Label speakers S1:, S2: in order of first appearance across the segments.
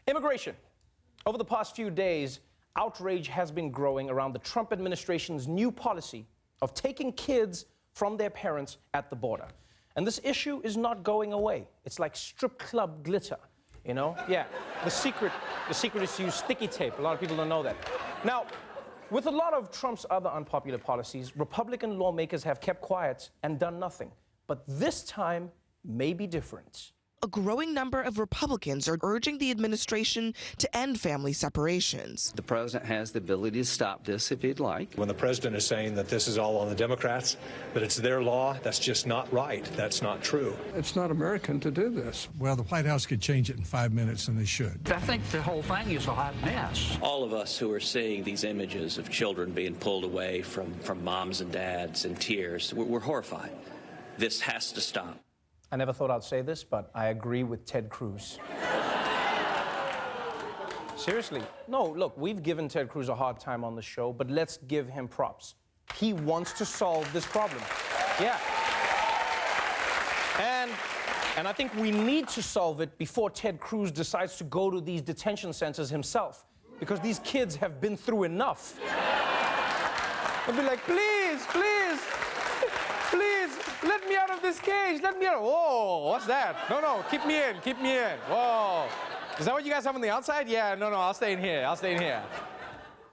S1: Immigration. Over the past few days, outrage has been growing around the Trump administration's new policy of taking kids from their parents at the border. And this issue is not going away. It's like strip club glitter, you know? Yeah, the secret is to use sticky tape. A lot of people don't know that. Now, with a lot of Trump's other unpopular policies, Republican lawmakers have kept quiet and done nothing. But this time may be different.
S2: A growing number of Republicans are urging the administration to end family separations.
S3: The president has the ability to stop this if he'd like.
S4: When the president is saying that this is all on the Democrats, that it's their law, that's just not right. That's not true.
S5: It's not American to do this.
S6: Well, the White House could change it in 5 minutes, and they should.
S7: I think the whole thing is a hot mess.
S8: All of us who are seeing these images of children being pulled away from moms and dads in tears, we're horrified. This has to stop.
S1: I never thought I'd say this, but I agree with Ted Cruz. Seriously. No, look, we've given Ted Cruz a hard time on the show, but let's give him props. He wants to solve this problem. Yeah. And I think we need to solve it before Ted Cruz decides to go to these detention centers himself, because these kids have been through enough. They'll be like, please, please, please, let me out of this cage, let me out. Whoa, what's that? No, keep me in, keep me in. Whoa. Is that what you guys have on the outside? Yeah, no, I'll stay in here, I'll stay in here.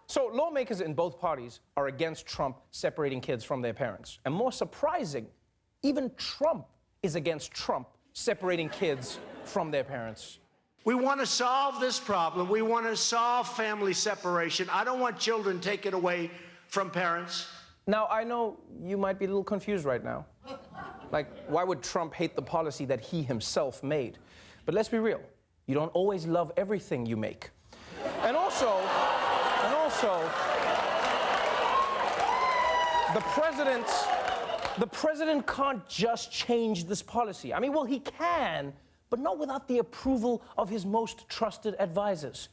S1: So lawmakers in both parties are against Trump separating kids from their parents. And more surprising, even Trump is against Trump separating kids from their parents.
S9: We want to solve this problem. We want to solve family separation. I don't want children taken away from parents.
S1: Now, I know you might be a little confused right now. Like, why would Trump hate the policy that he himself made? But let's be real. You don't always love everything you make. And also, the president can't just change this policy. I mean, well, he can, but not without the approval of his most trusted advisors.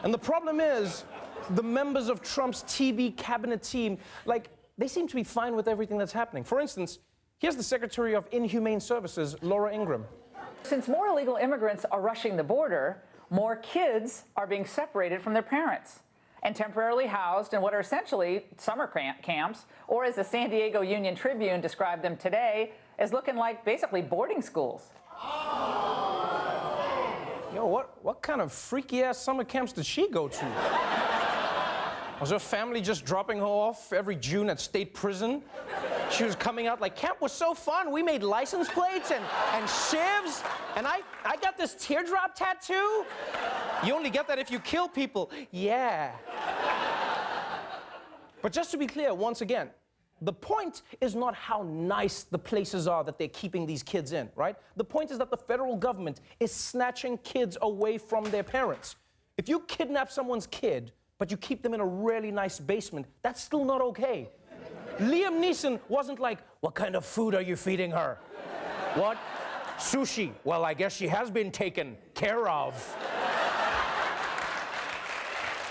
S1: And the problem is, the members of Trump's TB cabinet team, like, they seem to be fine with everything that's happening. For instance, here's the Secretary of Inhumane Services, Laura Ingraham.
S10: Since more illegal immigrants are rushing the border, more kids are being separated from their parents and temporarily housed in what are essentially summer camps, or as the San Diego Union Tribune described them today, as looking like basically boarding schools.
S1: Yo, what kind of freaky-ass summer camps did she go to? Was her family just dropping her off every June at state prison? She was coming out like, camp was so fun. We made license plates and shivs. And I got this teardrop tattoo. You only get that if you kill people. Yeah. But just to be clear, once again, the point is not how nice the places are that they're keeping these kids in, right? The point is that the federal government is snatching kids away from their parents. If you kidnap someone's kid, but you keep them in a really nice basement, that's still not okay. Liam Neeson wasn't like, what kind of food are you feeding her? What? Sushi. Well, I guess she has been taken care of.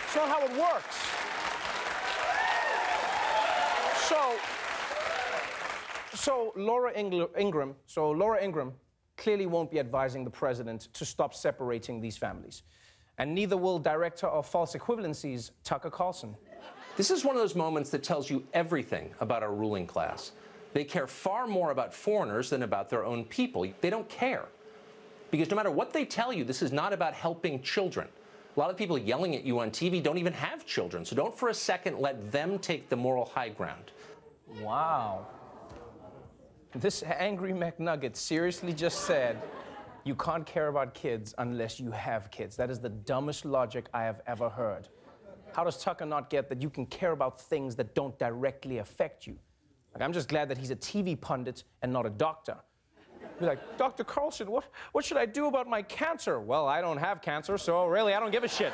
S1: It's not how it works. So Laura Ingraham clearly won't be advising the president to stop separating these families. And neither will Director of False Equivalencies, Tucker Carlson.
S11: This is one of those moments that tells you everything about our ruling class. They care far more about foreigners than about their own people. They don't care. Because no matter what they tell you, this is not about helping children. A lot of people yelling at you on TV don't even have children, so don't for a second let them take the moral high ground.
S1: Wow. This angry McNugget seriously just said, you can't care about kids unless you have kids. That is the dumbest logic I have ever heard. How does Tucker not get that you can care about things that don't directly affect you? Like, I'm just glad that he's a TV pundit and not a doctor. Be like, Dr. Carlson, what should I do about my cancer? Well, I don't have cancer, so really, I don't give a shit.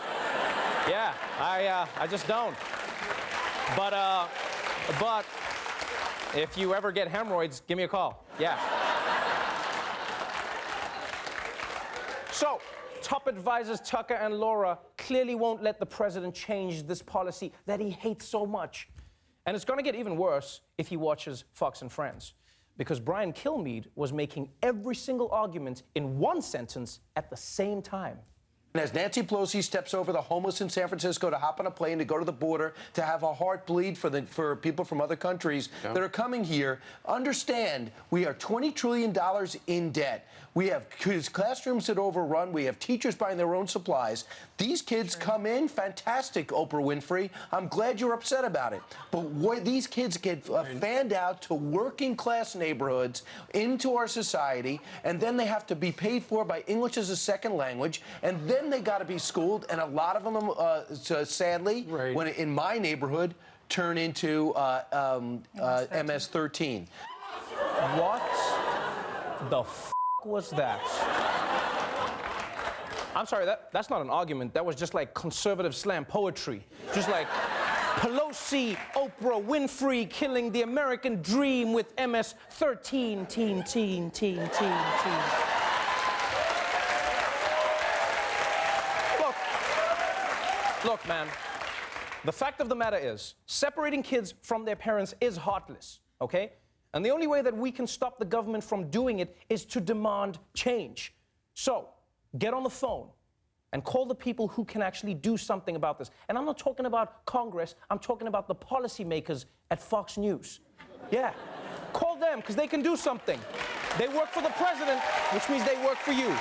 S1: Yeah, I just don't. But if you ever get hemorrhoids, give me a call. Yeah. So, top advisors Tucker and Laura clearly won't let the president change this policy that he hates so much. And it's going to get even worse if he watches Fox and Friends, because Brian Kilmeade was making every single argument in one sentence at the same time.
S12: As Nancy Pelosi steps over the homeless in San Francisco to hop on a plane to go to the border, to have a heart bleed for people from other countries that are coming here, understand we are $20 trillion in debt. We have classrooms that overrun. We have teachers buying their own supplies. These kids come in, fantastic, Oprah Winfrey. I'm glad you're upset about it. But these kids get fanned out to working class neighborhoods into our society, and then they have to be paid for by English as a second language, and then they got to be schooled, and a lot of them, sadly, when in my neighborhood, turn into MS-13.
S1: What the f was that? I'm sorry, that's not an argument. That was just like conservative slam poetry. Just like Pelosi, Oprah Winfrey killing the American dream with MS-13, teen. Look, man, the fact of the matter is, separating kids from their parents is heartless, okay? And the only way that we can stop the government from doing it is to demand change. So, get on the phone and call the people who can actually do something about this. And I'm not talking about Congress, I'm talking about the policymakers at Fox News. Yeah, call them, because they can do something. They work for the president, which means they work for you.